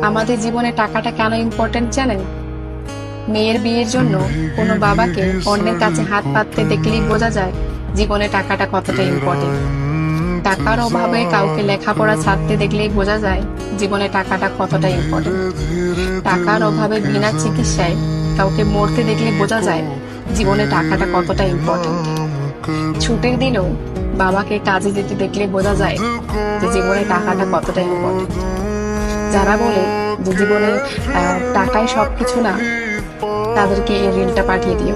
আমাদের জীবনে টাকাটা কেন ইম্পর্টেন্ট জানেন? মেয়ের বিয়ের জন্য কোনো বাবাকে অন্যের কাছে হাত পাততে দেখলেই বোঝা যায় জীবনে টাকাটা কতটা ইম্পর্টেন্ট। টাকার অভাবে কাউকে লেখাপড়া ছাড়তে দেখলেই বোঝা যায় জীবনে টাকাটা কতটা ইম্পর্টেন্ট। টাকার অভাবে বিনা চিকিৎসায় কাউকে মরতে দেখলে বোঝা যায় জীবনে টাকাটা কতটা ইম্পর্টেন্ট। ছুটির দিনেও বাবাকে কাজে যেতে দেখলে বোঝা যায় যে জীবনে টাকাটা কতটা ইম্পর্টেন্ট। যারা বলে যে জীবনে টাকাই সবকিছু না, তাদেরকে এই রিলটা পাঠিয়ে দিও।